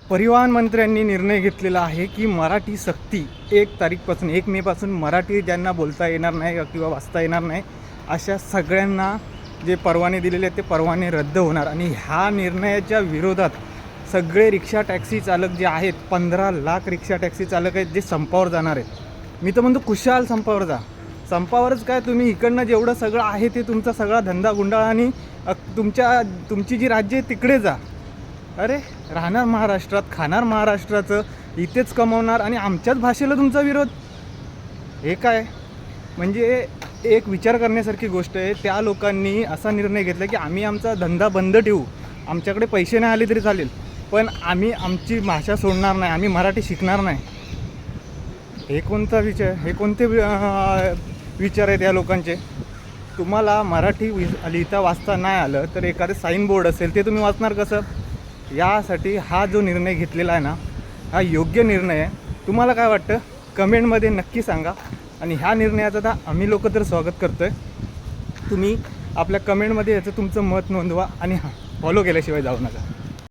परिवहन मंत्र्यांनी निर्णय घेतलेला आहे की मराठी सक्ती 1 मेपासून मराठी ज्यांना बोलता येणार नाही किंवा वाचता येणार नाही अशा सगळ्यांना जे परवाने दिलेले आहेत ते परवाने रद्द होणार. आणि ह्या निर्णयाच्या विरोधात सगळे रिक्षा टॅक्सी चालक जे आहेत 15 लाख रिक्षा टॅक्सी चालक आहेत जे संपावर जाणार आहेत. मी तर म्हणतो खुशाल संपावर जा. संपावरच काय, तुम्ही इकडनं जेवढं सगळं आहे ते तुमचा सगळा धंदा गुंडाळा आणि तुमची जी राज्य आहे तिकडे जा. अरे राहणार महाराष्ट्रात, खाणार महाराष्ट्राचं, इथेच कमवणार आणि आमच्याच भाषेला तुमचा विरोध. हे काय म्हणजे एक विचार करण्यासारखी गोष्ट आहे. त्या लोकांनी असा निर्णय घेतला की आम्ही आमचा धंदा बंद ठेवू, आमच्याकडे पैसे नाही आले तरी चालेल, पण आम्ही आमची भाषा सोडणार नाही, आम्ही मराठी शिकणार नाही. हे कोणता विचार, हे कोणते विचार आहेत या लोकांचे? तुम्हाला मराठी लिहिता वाचता नाही आलं तर एखादे साईन बोर्ड असेल ते तुम्ही वाचणार कसं? यासाठी हा जो निर्णय घेतलेला आहे ना, हा योग्य निर्णय आहे. तुम्हाला काय वाटतं कमेंटमध्ये नक्की सांगा. आणि ह्या निर्णयाचं आता आम्ही लोक तर स्वागत करतो आहे. तुम्ही आपल्या कमेंटमध्ये याचं तुमचं मत नोंदवा आणि फॉलो केल्याशिवाय जाऊ नका.